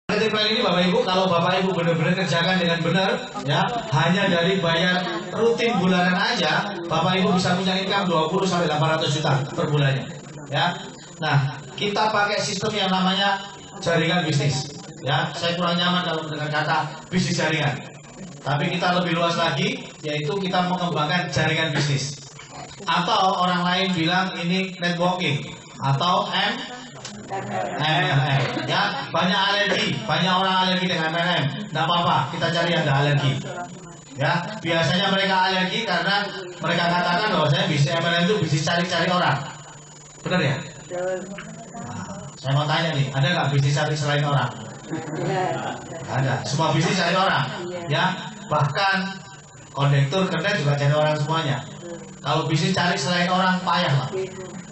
Marketing plan ini Bapak Ibu, kalau Bapak Ibu benar-benar kerjakan dengan benar, ya, hanya dari bayar rutin bulanan aja, Bapak Ibu bisa punya income 20 sampai 800 juta per bulannya, ya. Nah, kita pakai sistem yang namanya jaringan bisnis, ya. Saya kurang nyaman kalau mendengar kata bisnis jaringan, tapi kita lebih luas lagi, yaitu kita mengembangkan jaringan bisnis, atau orang lain bilang ini networking, atau ya, banyak alergi, banyak orang alergi dengan MLM. Tidak apa-apa, kita cari yang tidak alergi. Ya, biasanya mereka alergi karena mereka katakan bahwasanya bisnis MLM itu bisnis cari-cari orang. Benar ya? Nah, saya mau tanya nih, ada nggak bisnis cari selain orang? Ada. Semua bisnis cari orang. Ya, bahkan kondektur kernet juga cari orang semuanya. Kalau bisnis cari selain orang payah lah.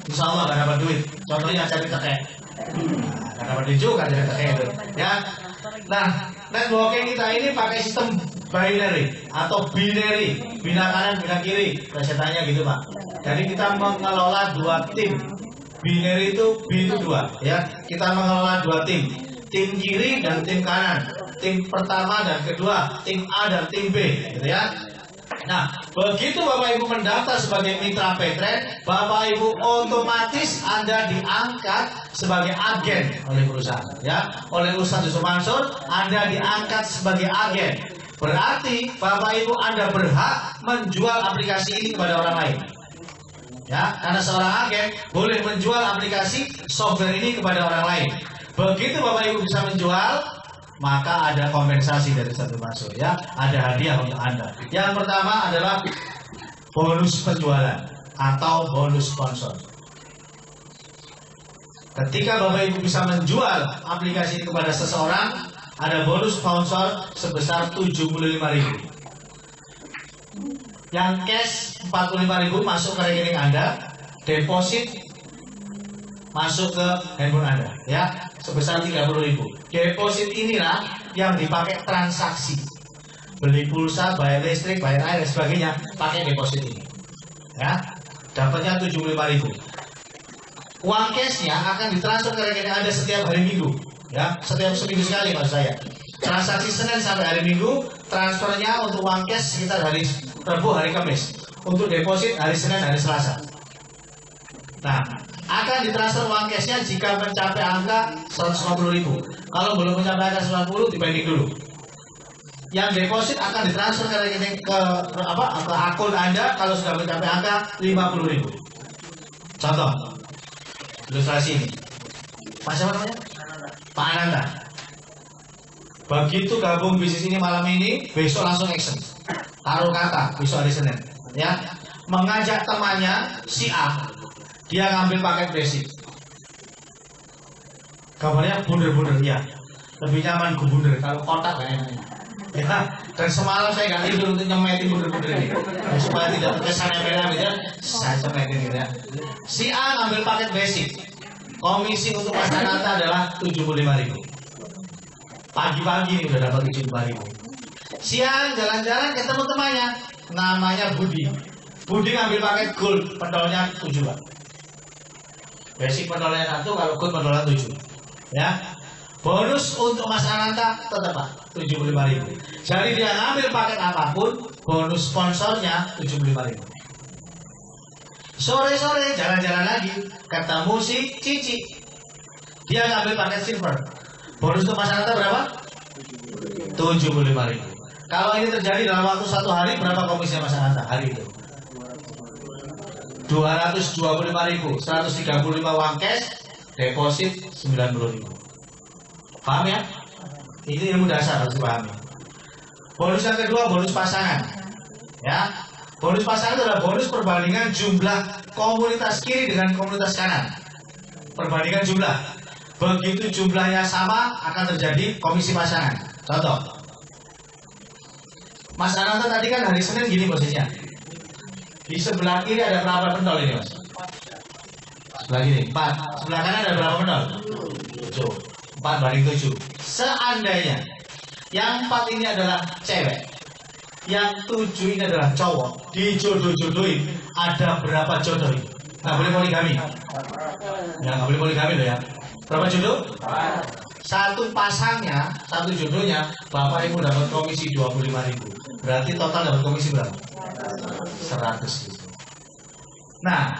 Insya Allah nggak dapat duit. Contohnya cari tekek. Nggak dapat duit juga cari tekek itu. Ya. Nah, networking kita ini pakai sistem binary atau binary, bina kanan, bina kiri. Saya tanya gitu Pak. Jadi kita mengelola dua tim. Binary itu B itu dua. Ya. Kita mengelola dua tim. Tim kiri dan tim kanan. Tim pertama dan kedua, tim A dan tim B. Gitu ya. Nah, begitu Bapak Ibu mendaftar sebagai mitra Petren, Bapak Ibu otomatis Anda diangkat sebagai agen oleh perusahaan, ya. Oleh Ustadz Yusuf Mansur, Anda diangkat sebagai agen. Berarti Bapak Ibu Anda berhak menjual aplikasi ini kepada orang lain. Ya, karena seorang agen boleh menjual aplikasi software ini kepada orang lain. Begitu Bapak Ibu bisa menjual, maka ada kompensasi dari Ustadz Mansur, ya, ada hadiah untuk Anda. Yang pertama adalah bonus penjualan atau bonus sponsor. Ketika Bapak Ibu bisa menjual aplikasi ini kepada seseorang, ada bonus sponsor sebesar 75.000. Yang cash 45.000 masuk ke rekening Anda, deposit masuk ke handphone Anda, ya, sebesar 30.000. Deposit inilah yang dipakai transaksi, beli pulsa, bayar listrik, bayar air dan sebagainya, pakai deposit ini, ya. Dapatnya 75.000. Uang cashnya akan ditransfer ke rekening Anda setiap hari Minggu, ya, setiap seminggu sekali maksud saya. Transaksi Senin sampai hari Minggu, transfernya untuk uang cash sekitar hari Rabu, hari Kamis. Untuk deposit hari Senin, hari Selasa. Nah, akan ditransfer uang cashnya jika mencapai angka 150.000. Kalau belum mencapai angka 150, dibanding dulu. Yang deposit akan ditransfer ke rekening ke akun Anda kalau sudah mencapai angka 50.000. Contoh, ilustrasi ini. Pak siapa namanya? Pak Ananda. Begitu gabung bisnis ini malam ini, besok langsung action. Taruh kata besok hari Senin, ya. Mengajak temannya si A. Dia ngambil paket basic. Gambarnya bunder-bunder, ya. Lebih nyaman bunder, kalau kotak gak enak. Ya, dan semalam saya nggak tidur untuk nyemetin bunder-bunder ini. Supaya tidak terkesan MLM gitu ya. Saya cemetin gitu ya. Si A ngambil paket basic. Komisi untuk Mas Ananta adalah 75.000. Pagi-pagi ini udah dapat 75.000. Siang jalan-jalan ketemu temannya, namanya Budi. Budi ngambil paket gold, pedalnya 7. Basic pedalnya 1, kalau gold pedalnya 7. Ya. Bonus untuk Mas Ananta tetap 75.000. Jadi dia ngambil paket apapun, bonus sponsornya 75.000. Sore-sore jalan-jalan lagi, ketemu si Cici. Dia ngambil paket silver. Bonus untuk Mas Ananta berapa? 75.000. Kalau ini terjadi dalam waktu 1 hari, berapa komisi Mas Ananta hari itu? 225.000, 135 uang cash, deposit 90.000. Paham ya? Ini ilmu dasar harus dipahami. Bonus yang kedua, bonus pasangan. Ya, bonus pasangan adalah bonus perbandingan jumlah komunitas kiri dengan komunitas kanan. Perbandingan jumlah. Begitu jumlahnya sama, akan terjadi komisi pasangan. Contoh, Mas Ananta tadi kan hari Senin gini posisinya. Di sebelah kiri ada berapa pendol ini, Mas? Sebelah kiri 4. Sebelah kanan ada berapa pendol? 7. 4/7. Seandainya yang 4 ini adalah cewek, yang 7 ini adalah cowok, dijodoh-jodohin, ada berapa jodoh ini? Nggak boleh poligami. Ya, nggak boleh poligami loh ya. Berapa jodoh? Satu pasangnya, satu jodohnya, Bapak Ibu dapat komisi 25.000. Berarti total dapat komisi berapa? 100 gitu. Nah,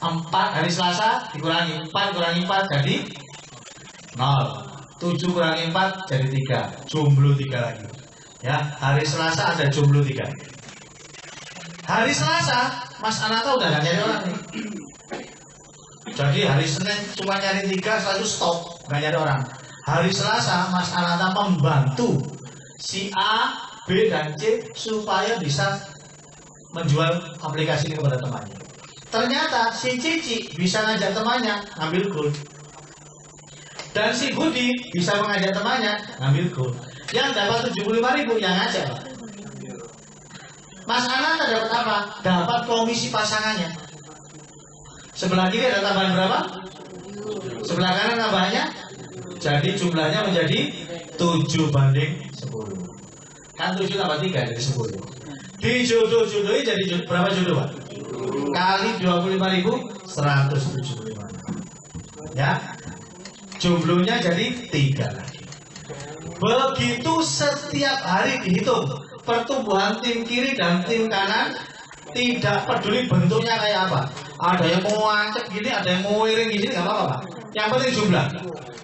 4 hari Selasa dikurangi 4 kurangi 4 jadi 0. 7 kurangi 4 jadi 3. Jomblo 3 lagi. Ya, hari Selasa ada jomblo 3. Hari Selasa, Mas Ananta udah gak nyari orang nih. Jadi hari Senin cuma nyari 3, selalu stop, gak nyari orang. Hari Selasa, Mas Ananta membantu si A, B, dan C supaya bisa menjual aplikasi ini kepada temannya. Ternyata si Cici bisa ngajak temannya ngambil gold. Dan si Budi bisa mengajak temannya ngambil gold. Yang dapat 75.000 yang ngajak. Mas Ananta dapat apa? Dapat komisi pasangannya. Sebelah kiri ada tambahan berapa? Sebelah kanan tambahnya. Jadi jumlahnya menjadi 7 banding 10. Kan 7 tambah 3 jadi 10. Dijodoh-jodohi jadi berapa jodoh, Pak? Kali 25.000 175. Ya. Jumlahnya jadi 3 lagi. Begitu setiap hari dihitung pertumbuhan tim kiri dan tim kanan, tidak peduli bentuknya kayak apa. Ada yang mau angkat gini, ada yang mau miring gini, nggak apa-apa, Pak. Yang penting jumlah.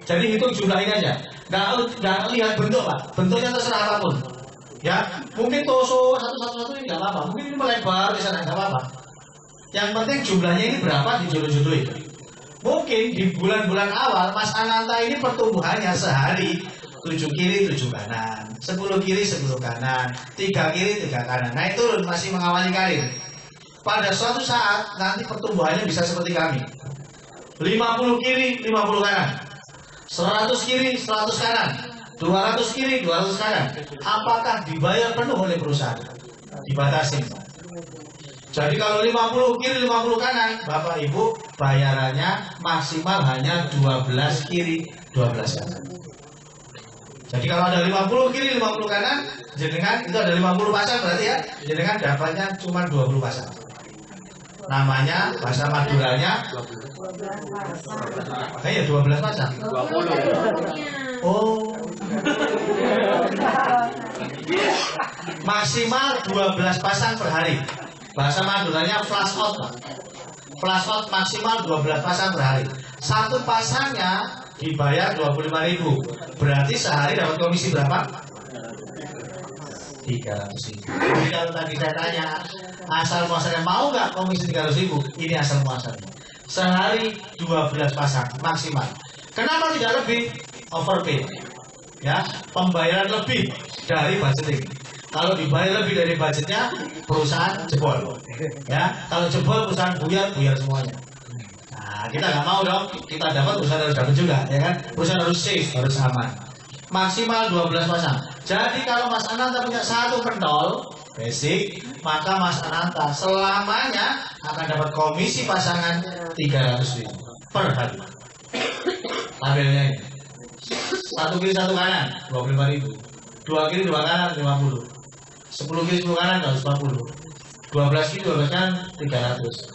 Jadi hitung jumlah ini aja. Nggak lihat bentuk, Pak. Bentuknya terserah apapun. Ya, mungkin torso satu-satu ini nggak apa-apa. Mungkin ini melebar di sana nggak apa-apa. Yang penting jumlahnya ini berapa dijodoh-jodohin. Mungkin di bulan-bulan awal Mas Ananta ini pertumbuhannya sehari 7 kiri 7 kanan, 10 kiri 10 kanan, 3 kiri 3 kanan. Naik turun masih mengawali karir. Pada suatu saat nanti pertumbuhannya bisa seperti kami. 50 kiri 50 kanan. 100 kiri 100 kanan. 200 kiri 200 kanan. Apakah dibayar penuh oleh perusahaan? Dibatasi. Jadi kalau 50 kiri 50 kanan, Bapak Ibu bayarannya maksimal hanya 12 kiri 12 kanan. Jadi kalau ada 50 kiri 50 kanan, jenengan itu ada 50 pasang berarti ya, jenengan dapatnya cuma 20 pasang. Namanya bahasa Maduranya 12 ya 12 pasang. 20. Oh. Maksimal 12 pasang per hari. Bahasa Maduranya flash out, Pak. Flash out maksimal 12 pasang per hari. Satu pasangnya dibayar 25.000. Berarti sehari dapat komisi berapa? 300.000. Jadi kalau tadi saya tanya asal muasalnya mau nggak komisi 300.000? Ini asal muasalnya. Sehari 12 pasang maksimal. Kenapa tidak lebih? Overpay. Ya, pembayaran lebih dari budgeting. Kalau dibayar lebih dari budgetnya, perusahaan jebol. Ya, kalau jebol perusahaan buyar semuanya. Nah, kita nggak mau dong. Kita dapat, perusahaan harus dapat juga, ya kan? Perusahaan harus safe, harus aman. Maksimal 12 pasang. Jadi kalau Mas Ananta punya satu pentol basic, maka Mas Ananta selamanya akan dapat komisi pasangan 300.000 per hari. Tabelnya ini. 1 kiri 1 kanan 25.000. 2 kiri 2 kanan 50. 10 kiri 10 kanan 140. 12 kiri 12 kanan 300.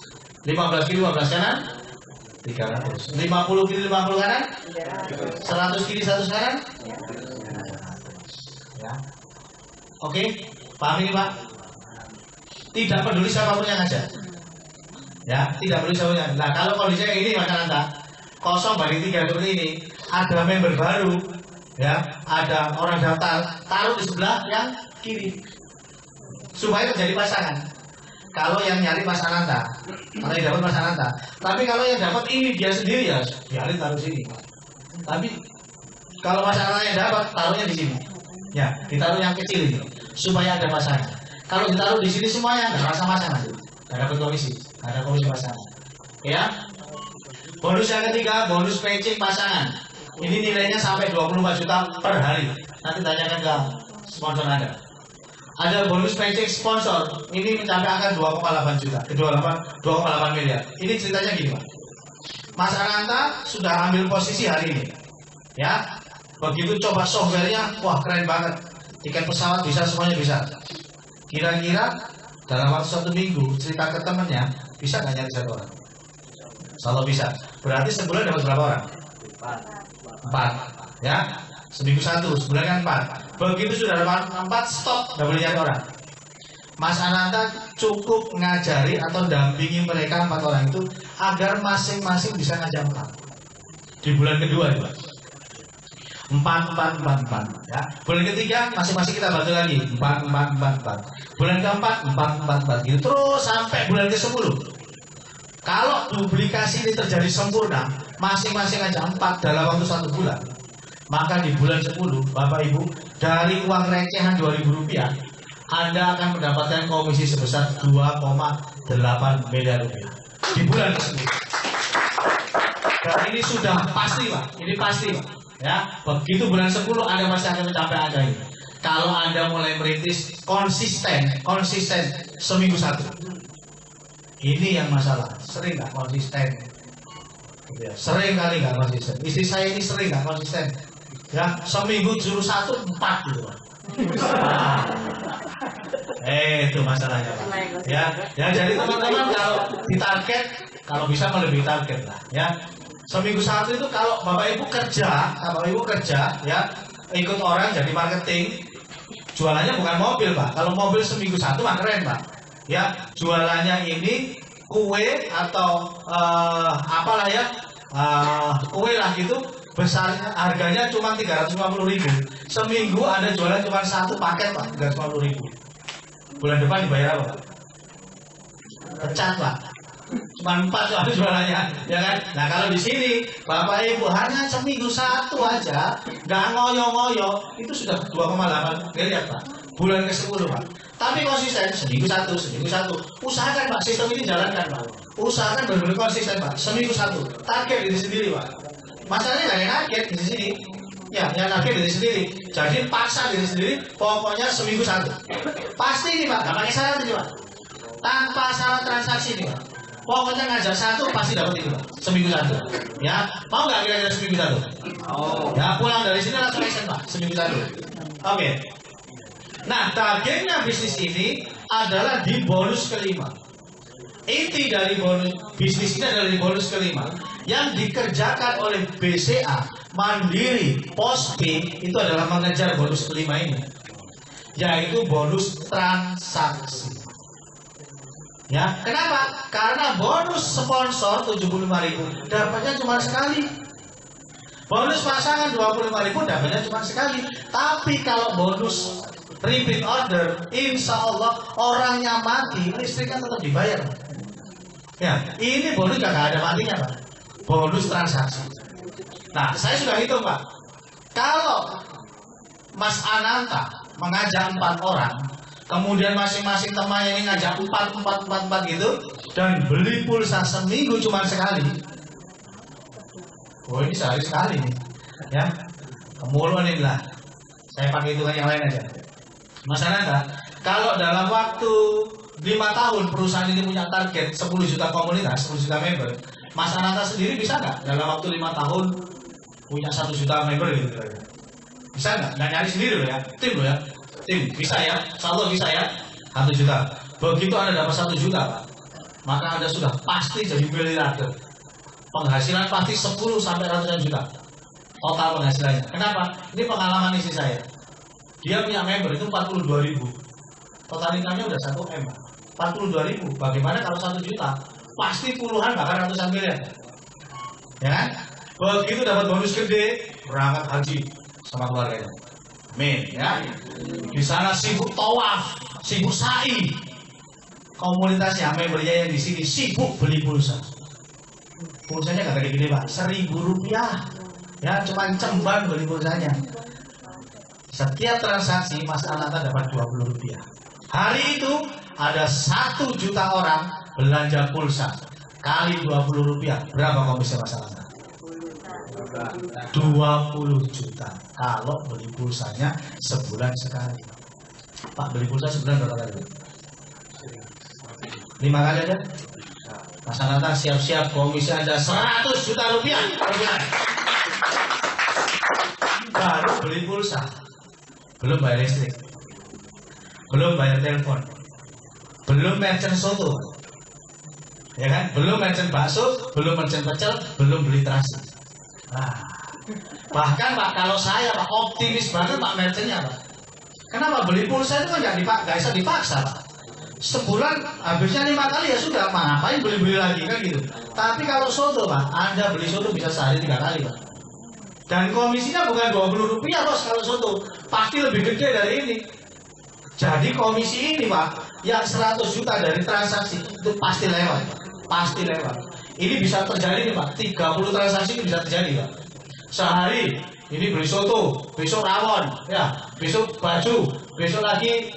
15 kiri 15 kanan 300. 50 kiri 50 kanan 100 kiri 100 kanan. Ya. Oke, paham ini, Pak? Tidak peduli siapapun yang ngajak. Ya, tidak peduli siapapun yang. Nah, kalau kondisinya ini Mas Ananta, kosong banding 3 seperti ini, ada member baru, ya, ada orang daftar, taruh di sebelah yang kiri supaya terjadi pasangan. Kalau yang nyari Mas Ananta, kalau yang dapat Mas Ananta. Tapi kalau yang dapat ini dia sendiri ya, biarin taruh sini. Tapi kalau Mas Ananta yang dapat, taruhnya di sini. Ya, ditaruh yang kecil ini supaya ada pasangan. Kalau ditaruh di sini semuanya nggak rasa pasangan, nggak dapat komisi, nggak ada komisi pasangan. Ya. Bonus yang ketiga, bonus matching pasangan. Ini nilainya sampai 24 juta per hari. Nanti tanyakan ke sponsor Anda. Ada bonus matching sponsor. Ini mencapai angka 2,8 juta, 2,8 miliar. Ini ceritanya gini, Pak. Mas Ananta sudah ambil posisi hari ini. Ya. Begitu coba softwarenya, wah keren banget. Tiket pesawat bisa, semuanya bisa. Kira-kira dalam waktu 1 minggu cerita ke temennya, bisa nggak nyari 1 orang? Kalau bisa. Berarti sebulan dapat berapa orang? 4. Ya, seminggu 1, sebulan kan 4. Begitu sudah 4, stop, nggak boleh nyari orang. Mas Ananta cukup ngajari atau dampingi mereka 4 orang itu agar masing-masing bisa ngajak 4. Di bulan kedua itu 4 ya. Bulan ketiga masing-masing kita bantu lagi 4. Bulan keempat 4 gitu terus sampai bulan ke-10. Kalau duplikasi ini terjadi sempurna, masing-masing aja 4 dalam waktu 1 bulan, maka di bulan 10 Bapak Ibu dari uang recehan Rp2.000 Anda akan mendapatkan komisi sebesar 2,8 miliar rupiah di bulan ke-10. Dan ini sudah pasti Pak, ini pasti Pak. Ya, begitu bulan 10 Anda pasti akan mencapai angka ini. Kalau Anda mulai merintis konsisten seminggu 1. Ini yang masalah, sering nggak konsisten. Ya, sering kali nggak konsisten. Istri saya ini sering nggak konsisten. Ya, seminggu juru 1 4 gitu Pak. Itu masalahnya Pak. Ya jadi teman-teman kalau ditarget, kalau bisa melebihi target lah. Ya, seminggu 1 itu kalau Bapak Ibu kerja, ya ikut orang jadi marketing, jualannya bukan mobil Pak. Kalau mobil seminggu 1 mah keren Pak. Ya, jualannya ini kue atau apalah ya, kue lah gitu. Besarnya harganya cuma 350.000. Seminggu Anda jualan cuma 1 paket Pak, 350.000. Bulan depan dibayar apa Pak? Pecat Pak. Cuma 4 soal jualannya, ya kan? Nah kalau di sini Bapak Ibu hanya seminggu 1 aja, nggak ngoyo-ngoyo, itu sudah 2,8 miliar Pak. Bulan ke-10 Pak. Tapi konsisten seminggu 1. Usahakan Pak, sistem ini jalankan Pak. Usahakan benar-benar konsisten Pak. Seminggu 1. Target diri sendiri Pak. Masalahnya nggak ada target di sini. Ya, yang target diri sendiri. Jadi paksa diri sendiri, pokoknya seminggu 1. Pasti nih Pak, nggak pakai syarat ini Pak. Tanpa syarat transaksi nih Pak. Pokoknya ngajak 1 pasti dapat itu Pak. Seminggu 1. Ya, mau nggak kira-kira seminggu 1? Oh. Ya, pulang dari sini langsung action Pak, seminggu 1. Oke. Nah, targetnya bisnis ini adalah di bonus ke-5. Inti dari bonus bisnis ini adalah di bonus ke-5 yang dikerjakan oleh BCA, Mandiri, Postpay itu adalah mengejar bonus ke-5 ini, yaitu bonus transaksi. Ya, kenapa? Karena bonus sponsor 75.000 dapatnya cuma sekali. Bonus pasangan 25.000 dapatnya cuma sekali. Tapi kalau bonus repeat order, insya Allah orangnya mati, listriknya tetap dibayar. Ya, ini bonus gak ada matinya Pak. Bonus transaksi. Nah, saya sudah hitung Pak. Kalau Mas Ananta mengajak 4 orang, kemudian masing-masing temannya ini ngajak 4 gitu, dan beli pulsa seminggu cuma sekali. Oh, ini sehari sekali nih. Ya, kemuluan ini lah. Saya pakai hitungan yang lain aja. Mas Ananta, kalau dalam waktu 5 tahun perusahaan ini punya target 10 juta komunitas, 10 juta member, Mas Ananta sendiri bisa nggak dalam waktu 5 tahun punya 1 juta member gitu? Bisa nggak? Nggak nyari sendiri loh ya, tim loh ya, tim bisa ya, insya Allah bisa ya, 1 juta. Begitu Anda dapat 1 juta Pak, maka Anda sudah pasti jadi miliarder. Penghasilan pasti 10 sampai ratusan juta total penghasilannya. Kenapa? Ini pengalaman istri saya. Dia punya member itu 42.000. Total income-nya udah 1 M. 42.000. Bagaimana kalau 1 juta? Pasti puluhan bahkan ratusan miliar. Ya kan? Begitu dapat bonus gede, berangkat haji sama keluarganya. Amin, ya. Di sana sibuk tawaf, sibuk sa'i. Komunitasnya membernya yang di sini sibuk beli pulsa. Pulsanya gak gede-gede Pak, Rp1.000. Ya, cuma cemban beli pulsanya. Setiap transaksi Mas Ananta dapat Rp20. Hari itu ada 1 juta orang belanja pulsa kali Rp20. Berapa komisi Mas Ananta? 20 juta. Kalau beli pulsanya sebulan sekali. Pak, beli pulsa sebulan berapa kali? 5 kali aja. Mas Ananta siap-siap komisi Anda 100 juta rupiah per bulan. Baru beli pulsa, belum bayar listrik, belum bayar telepon, belum merchant soto, ya kan? Belum merchant bakso, belum merchant pecel, belum beli terasi. Nah, Bahkan Pak, kalau saya Pak optimis banget Pak merchantnya Pak. Kenapa beli pulsa itu kan nggak bisa dipaksa Pak. Sebulan habisnya 5 kali ya sudah, ngapain beli-beli lagi kan gitu. Tapi kalau soto Pak, Anda beli soto bisa sehari 3 kali Pak. Dan komisinya bukan 20 rupiah bos kalau soto, pasti lebih gede dari ini. Jadi komisi ini Pak, yang 100 juta dari transaksi itu pasti lewat, pasti lewat. Ini bisa terjadi nih Pak, 30 transaksi ini bisa terjadi Pak. Sehari ini beli soto, besok rawon, ya, besok baju, besok lagi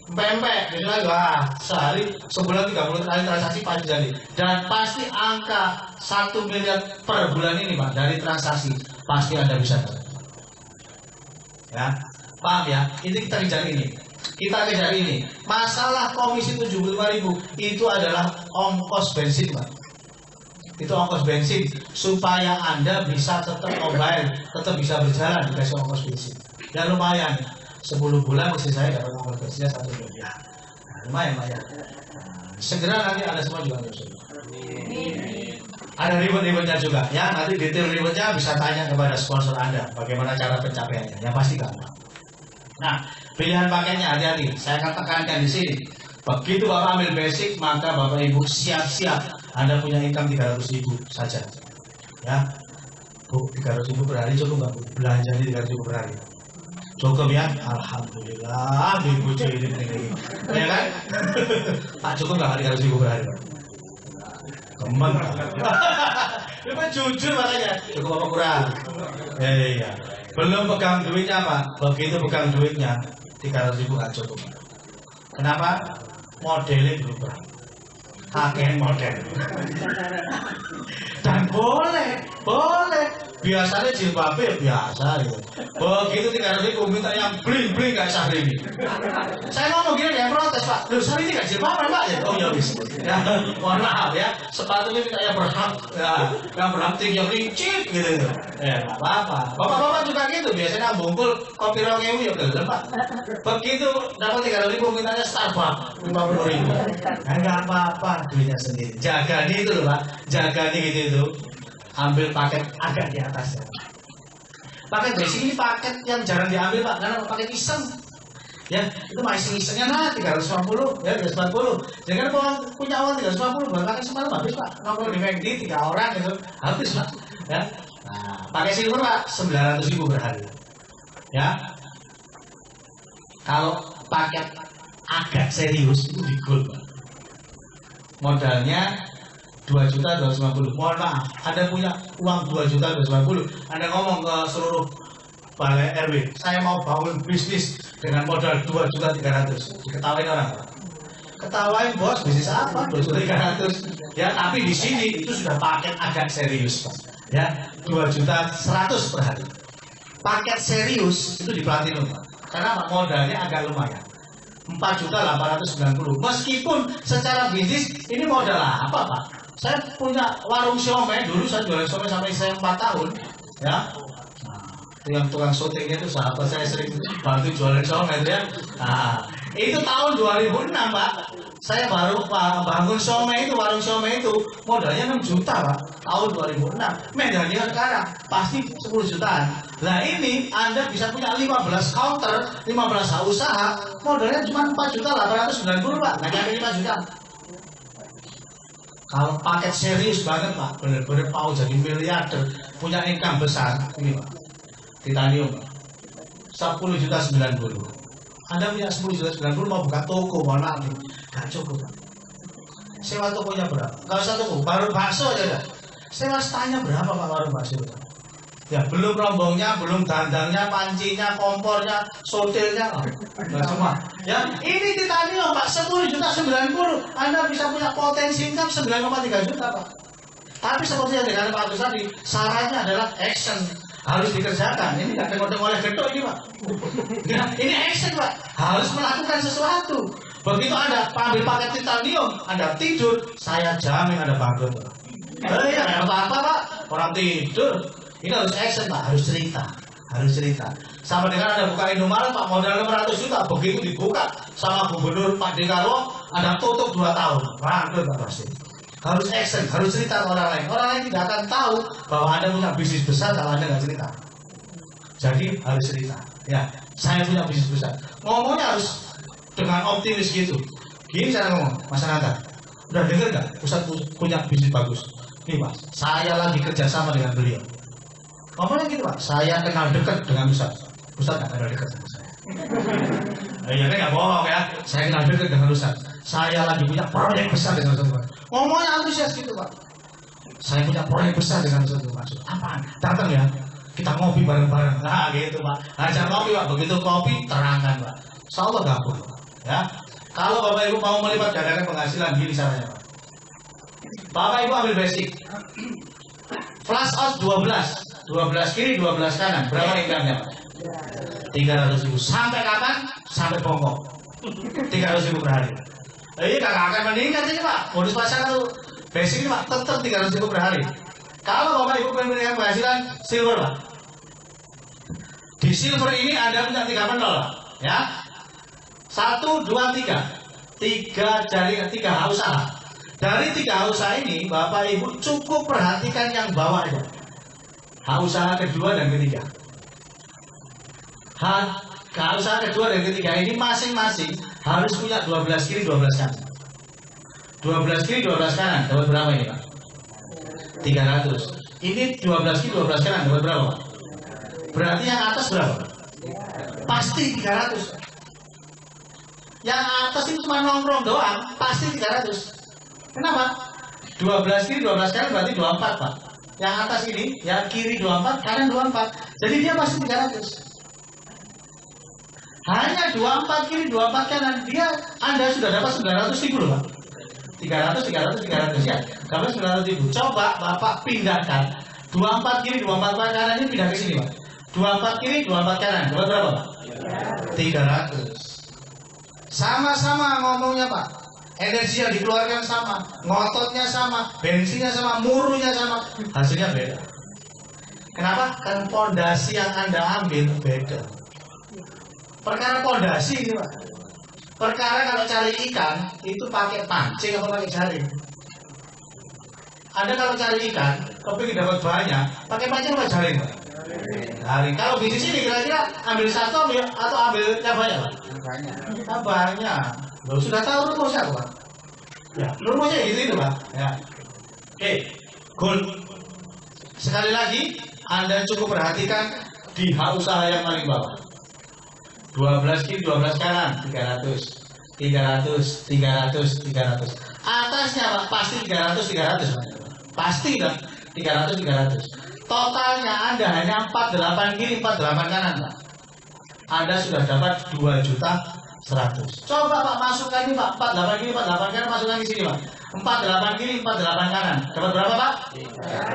pempek, besok lagi wah, sehari sebulan 30 kali transaksi pasti jadi. Dan pasti angka 1 miliar per bulan ini Pak dari transaksi pasti Anda bisa dapat. Ya, paham ya? Ini kita kejar ini. Kita kejar ini. Masalah komisi 75.000 itu adalah ongkos bensin Pak. Itu ongkos bensin supaya Anda bisa tetap mobile, tetap bisa berjalan dikasih ongkos bensin. Ya lumayan, 10 bulan mesti saya dapat ongkos bensinnya 1 miliar. Nah, lumayan Pak ya. Nah, segera nanti Anda semua juga bisa. Ada ribet-ribetnya juga ya, nanti detail ribetnya bisa tanya kepada sponsor Anda bagaimana cara pencapaiannya, yang pasti gampang. Nah, pilihan paketnya hati-hati, saya akan tekankan di sini. Begitu Bapak ambil basic, maka Bapak Ibu siap-siap Anda punya income 300.000 saja. Ya, Bu, 300.000 per hari cukup nggak Bu? Belanjanya 300.000 per hari. Cukup ya, alhamdulillah, Ibu ini, ya kan? Pak cukup nggak 300.000 per hari? Teman, Bapak jujur makanya, cukup apa kurang? Iya, belum pegang duitnya Pak. Begitu pegang duitnya, 300.000 nggak cukup. Kenapa? Modelnya berubah. Kakek model. Dan boleh. Biasanya jilbabnya biasa gitu. Begitu 300.000 minta yang bling kayak Syahrini. Saya ngomong gini dia protes Pak. Loh Syahrini nggak jilbab Pak? Ya, oh ya bis. Ya, mohon maaf ya. Sepatunya minta yang berhak, ya, yang berhak tinggi yang licin gitu. Ya nggak apa-apa. Bapak-bapak juga gitu. Biasanya bungkul kopi rongewu ya betul Pak. Begitu dapat 300.000 mintanya Starbucks 50.000. Nggak apa-apa, duitnya sendiri. Jaga nih itu loh Pak. Jaga nih gitu itu. Ambil paket agak di atasnya. Paket basic ini paket yang jarang diambil Pak, karena paket iseng. Ya, itu masih isengnya nah 350, ya 340. Jangan kalau punya uang 350 buat makan semalam habis Pak. Nongkrong di McD 3 orang gitu, habis Pak. Ya. Nah, pakai silver Pak 900.000 per hari. Ya. Kalau paket agak serius itu di gold Pak. Modalnya 2.250.000. Mohon maaf, Anda punya uang 2.250.000. Anda ngomong ke seluruh balai RW, saya mau bangun bisnis dengan modal 2.300.000. Diketawain orang. Ketawain bos, bisnis apa? 2.300.000. Ya, tapi di sini itu sudah paket agak serius Pak. Ya, 2.100.000 per hari. Paket serius itu di Platinum Pak. Karena modalnya agak lumayan. 4.890.000. Meskipun secara bisnis ini modal apa Pak? Saya punya warung siomay dulu, saya jualan siomay sampai saya 4 tahun, ya. Nah, itu yang tukang syutingnya itu sahabat saya sering bantu jualan siomay itu ya. Nah, itu tahun 2006 Pak. Saya baru bangun siomay itu, warung siomay itu modalnya 6 juta Pak. Tahun 2006. Medalnya sekarang pasti 10 jutaan. Nah ini Anda bisa punya 15 counter, 15 usaha, modalnya cuma 4.890.000 Pak. Nggak nyampe 5 juta. Kalau paket serius banget Pak, benar-benar mau jadi miliarder, punya income besar, ini Pak, titanium Pak, 10.090.000. Anda punya 10.090.000 mau buka toko, mau nanti, gak cukup Pak. Sewa tokonya berapa? Gak usah toko, baru bakso aja dah. Sewa setanya berapa Pak warung bakso? Ya belum rombongnya, belum dandangnya, pancinya, kompornya, sotilnya, nggak semua. Ya ini titanium Pak, 10.090.000. Anda bisa punya potensi income 9,3 juta Pak. Tapi seperti yang dikatakan Pak Agus tadi, syaratnya adalah action, harus dikerjakan. Ini nggak tengok-tengok oleh gedok ini Pak. Ya, ini action Pak, harus melakukan sesuatu. Begitu Anda ambil paket titanium, Anda tidur, saya jamin Anda bangkrut Pak. Ya apa-apa Pak, orang tidur. Ini harus action Pak, harus cerita. Sama dengan Anda buka Indomaret Pak, modal 600 juta, begitu dibuka sama Gubernur Pak Dekarwo, Anda tutup 2 tahun, bangkrut Pak pasti. Harus action, harus cerita ke orang lain. Orang lain tidak akan tahu bahwa Anda punya bisnis besar kalau Anda nggak cerita. Jadi harus cerita. Ya, saya punya bisnis besar. Ngomongnya harus dengan optimis gitu. Gini cara ngomong, Mas Ananta. Udah denger gak? Ustaz punya bisnis bagus. Nih Pak, saya lagi kerjasama dengan beliau. Ngomongnya gitu Pak, saya kenal dekat dengan Ustaz. Ustaz gak kenal dekat sama saya. Ya kan gak bohong ya. Saya kenal dekat dengan Ustaz. Saya lagi punya proyek besar dengan Ustaz. Ngomongnya antusias gitu Pak. Saya punya proyek besar dengan Ustaz. Maksud apaan? Datang ya. Kita ngopi bareng-bareng. Nah gitu Pak. Ajak ngopi Pak. Begitu kopi terangkan Pak. Insyaallah gabung. Ya. Kalau Bapak Ibu mau melipat gandakan penghasilan gini caranya Pak. Bapak Ibu ambil basic. Flash out 12. 12 kiri, 12 kanan. Berapa income-nya Pak? 300.000. Sampai kapan? Sampai bongkok. 300.000 per hari. Iya kakak akan meningkat ini Pak. Modus pasar itu basic ini Pak. Tetap 300.000 per hari. Kalau Bapak Ibu pengen penghasilan silver Pak. Di silver ini Anda punya 3 penol Pak. Ya. 1, 2, 3. 3 jaringan, 3 usaha. Dari 3 usaha ini Bapak Ibu cukup perhatikan yang bawah aja. Usaha kedua dan ketiga. Usaha kedua dan ketiga ini masing-masing harus punya 12 kiri 12 kanan. 12 kiri 12 kanan dapat berapa ini Pak? 300. Ini 12 kiri 12 kanan dapat berapa Pak? Berarti yang atas berapa? Pasti 300. Yang atas itu cuma nongkrong doang, pasti 300. Kenapa? 12 kiri 12 kanan berarti 24 Pak. Yang atas ini, yang kiri 24, kanan 24. Jadi dia pasti 300. Hanya 24 kiri 24 kanan, dia Anda sudah dapat 900.000 loh Pak. 300 ya. Dapat 900.000. Coba Bapak pindahkan 24 kiri 24 kanan ini pindah ke sini Pak. 24 kiri 24 kanan, dapat berapa Pak? 300. Sama-sama ngomongnya Pak. Energi yang dikeluarkan sama, ngototnya sama, bensinnya sama, murunya sama, hasilnya beda. Kenapa? Kan pondasi yang Anda ambil beda. Perkara pondasi ini Pak. Perkara kalau cari ikan itu pakai pancing atau pakai jaring. Anda kalau cari ikan, kepingin dapat banyak, pakai pancing atau jaring Pak? Jaring. Kalau bisnis ini kira-kira ambil satu atau ambil yang banyak Pak? Banyak. Banyak. Loh, sudah tahu rumusnya Pak? Ya, rumusnya gitu itu Pak. Ya. Oke, goal. Sekali lagi, Anda cukup perhatikan di usaha yang paling bawah. 12 kiri, 12 kanan, 300. Atasnya Pak, pasti 300 Pak. Pasti Pak, 300. Totalnya Anda hanya 48 kiri, 48 kanan Pak. Anda sudah dapat 2.100.000. Coba Pak masukkan ini Pak, 48 kiri, 48 kanan, masukkan di sini Pak. 48 kiri, 48 kanan. Dapat berapa Pak?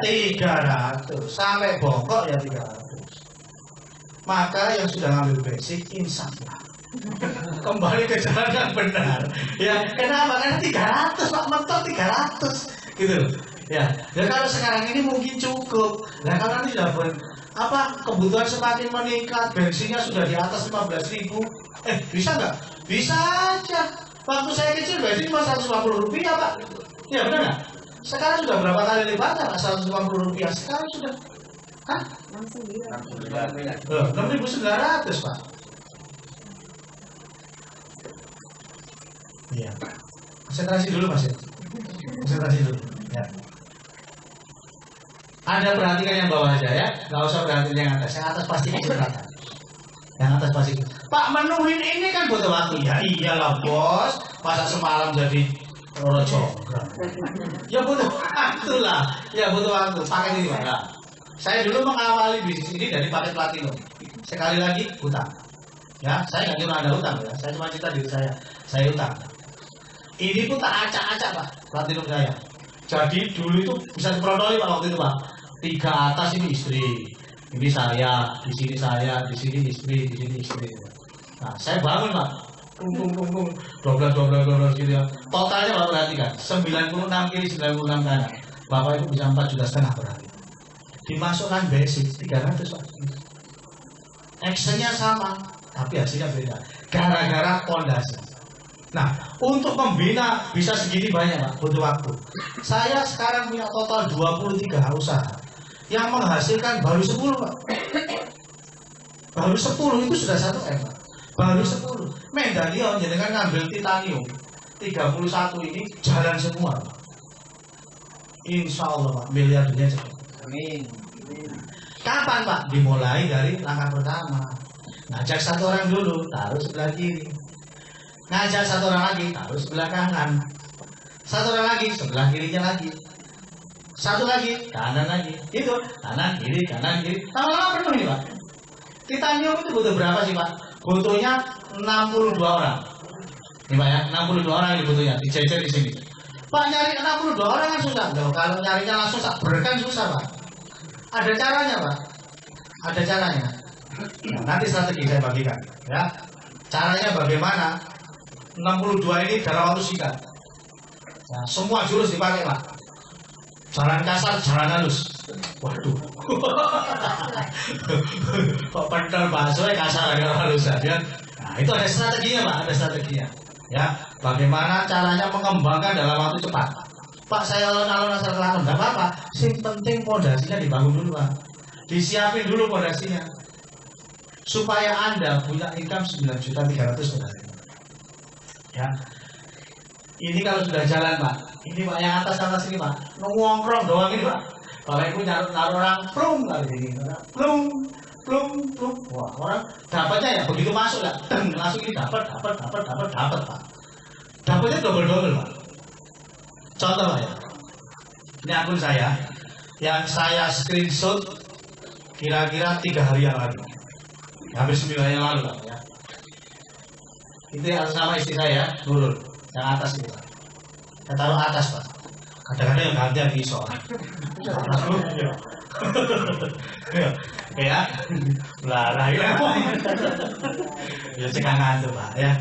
300. Sampai bongkok ya 300. Maka yang sudah ngambil basic insaf kembali ke jalan yang benar. Ya, kenapa? Karena 300 Pak, mentok 300 gitu. Ya, dan kalau sekarang ini mungkin cukup. Nah, kalau nanti sudah kebutuhan semakin meningkat, bensinnya sudah di atas 15.000. Bisa nggak? Bisa aja. Waktu saya kecil bensin cuma 150 rupiah Pak. Ya benar nggak? Sekarang sudah berapa kali lipatnya Pak? 150 rupiah. Sekarang sudah 6.900 Pak. Iya. Konsentrasi dulu Mas ya. Konsentrasi dulu. Ya. Anda perhatikan yang bawah aja ya. Nggak usah perhatikan yang atas. Yang atas pasti kecepatan. Yang atas pasti. Pak, menuhin ini kan butuh waktu. Ya iyalah bos. Masa semalam jadi rojo. Ya butuh waktu lah. Ya butuh waktu. Pakai ini Pak. Saya dulu mengawali bisnis ini dari paket platinum. Sekali lagi hutang. Ya, saya nggak cuma ada hutang ya. Saya cuma cerita diri saya. Saya hutang. Ini pun tak acak-acak Pak, platinum saya. Jadi dulu itu bisa diperoleh Pak waktu itu Pak. 3 atas ini istri, ini saya, di sini saya, di sini istri, di sini istri. Nah, saya bangun Pak. Tung, 12 gitu ya. Totalnya Bapak perhatikan, 96 kiri, 96 kanan. Bapak itu bisa 4,5 juta per hari. Dimasukkan basic 300 Pak. Actionnya sama, tapi hasilnya beda. Gara-gara pondasi. Nah, untuk membina bisa segini banyak Pak, butuh waktu. Saya sekarang punya total 23 usaha yang menghasilkan baru 10 Pak. Baru 10 itu sudah 1 M, Pak. Baru 10. Medalion jenengan ngambil titanium 31 ini jalan semua, Pak. Insya Allah, Pak, miliar dunia cepat. Amin. Kapan, Pak? Dimulai dari langkah pertama. Ngajak 1 orang dulu, taruh sebelah kiri. Ngajak 1 orang lagi, taruh sebelah kanan. 1 orang lagi, sebelah kirinya lagi. 1 lagi, kanan lagi. Itu, kanan, kiri, kanan, kiri. Lama-lama penuh nih, Pak. Titanium itu butuh berapa sih, Pak? Butuhnya 62 orang. Ini, Pak, ya, 62 orang ini butuhnya, dijejer di sini. Pak, nyari 62 orang kan susah. Loh, kalau nyarinya langsung sak kan susah, Pak. Ada caranya, Pak. Ada caranya. Nah, nanti strategi saya bagikan, ya. Caranya bagaimana? 62 ini dalam waktu singkat. Nah, semua jurus dipakai, Pak. Jalan kasar, jalan halus. Waduh. Kok pentol bakso kasar kalau halus ya. Nah, itu ada strateginya, Pak, ada strateginya. Ya, bagaimana caranya mengembangkan dalam waktu cepat. Pak, saya alon-alon asal kelakon, enggak apa-apa. Yang penting pondasinya dibangun dulu, Pak. Disiapin dulu pondasinya. Supaya Anda punya income 9.300.000. Ya. Ini kalau sudah jalan, Pak. Ini Pak yang atas ini, Pak. Nongkrong doang ini, Pak. Bapak Ibu naruh orang plung kali ini. Plung. Wah, orang dapatnya ya begitu masuk ya. Langsung ini dapat, Pak. Dapatnya double, Pak. Contoh, Pak, ya. Ini akun saya yang saya screenshot kira-kira 3 hari yang lalu. Hampir 9 hari yang lalu, Pak, ya. Itu atas nama istri saya, Nurul. Yang atas itu, Pak. Saya taruh atas, Pak. Kadang-kadang yang gantian iso. Ya, larah ya. Ya sekangan tuh, Pak, ya.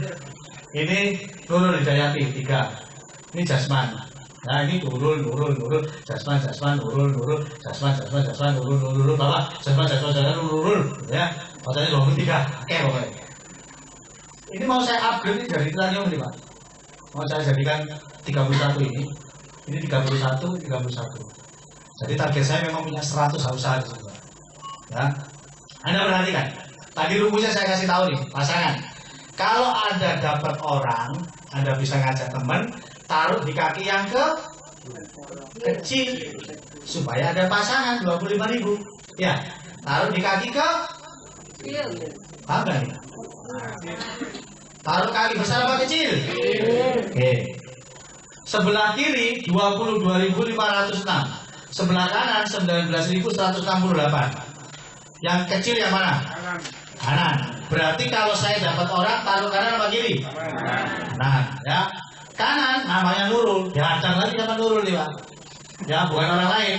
Ini Nurul Hidayati 3. Ini Jasman. Nah, ini Nurul, Jasman, Nurul, Jasman, Nurul, Bapak, Jasman, Nurul, ya. Katanya loh 3. Oke, pokoknya. Ini mau saya upgrade dari titanium ini, Pak. Mau saya jadikan 31 ini. Ini 31. Jadi target saya memang punya 100 harus ada, Pak. Ya. Anda perhatikan. Tadi rumusnya saya kasih tahu nih, pasangan. Kalau Anda dapat orang, Anda bisa ngajak teman, taruh di kaki yang kecil supaya ada pasangan 25.000. Ya, taruh di kaki paham nggak nih? Taruh kaki besar apa kecil? Oke. Sebelah kiri 22.506. Sebelah kanan 19.168. Yang kecil yang mana? Kanan. Berarti kalau saya dapat orang taruh kanan apa kiri? Kanan, ya. Kanan namanya Nurul. Diajar lagi sama Nurul nih, Pak. Ya, bukan orang lain.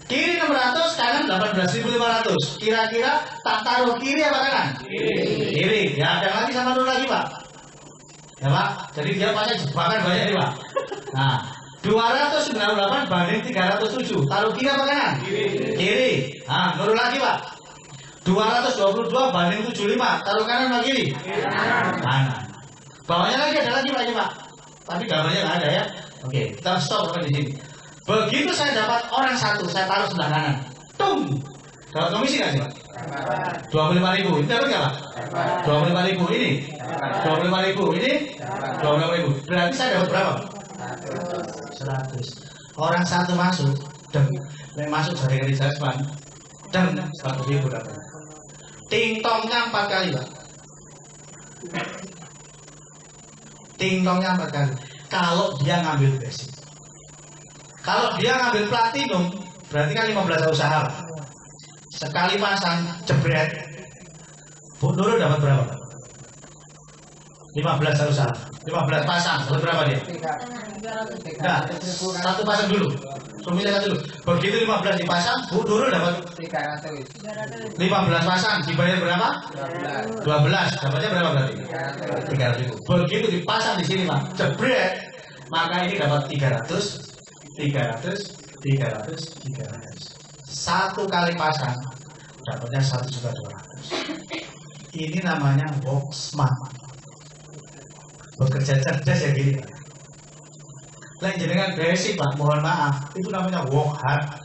Kiri 600, kanan 18.500. Kira-kira tak taruh kiri apa kanan? Kiri. Diajar lagi sama Nurul lagi, Pak. Ya, Pak. Jadi dia pasti jebakan banyak nih, Pak. Nah, 298 banding 307. Taruh kiri apa kanan? Kiri. Nah, Nurul lagi, Pak. 222 banding 75. Taruh kanan apa kiri? Kanan. Bawahnya lagi ada lagi, Pak. Tapi gambarnya nggak ada ya. Oke, kita stop sampai di sini. Begitu saya dapat orang 1, saya taruh sebelah kanan. Tung. Dapat komisi nggak sih, Pak? 25.000. Ini dapat nggak, Pak? 25.000 ini. 25.000 ini. 25.000. Berarti saya dapat berapa? 100. Orang 1 masuk. Dan yang masuk dari Jasman. Dan 100.000 dapat. Tingtongnya 4 kali, Pak. Tingtongnya 4 kali. Kalau dia ngambil basic. Kalau dia ngambil platinum, berarti kan 15 usaha. Sekali pasang, jebret. Bu Nurul dapat berapa? 15 usaha. 15 pasang, dapat berapa dia? Nah, 1 pasang dulu. Pemilihan dulu. Begitu 15 dipasang, Bu Nurul dapat 15 pasang, dibayar berapa? 12. Dapatnya berapa berarti? 300.000. Begitu dipasang di sini, Pak, jebret, maka ini dapat 300. 1 kali pasang dapatnya 1.200.000. Ini namanya work smart. Bekerja cerdas ya gini, Pak. Lain jenengan basic, Pak, mohon maaf, itu namanya work hard.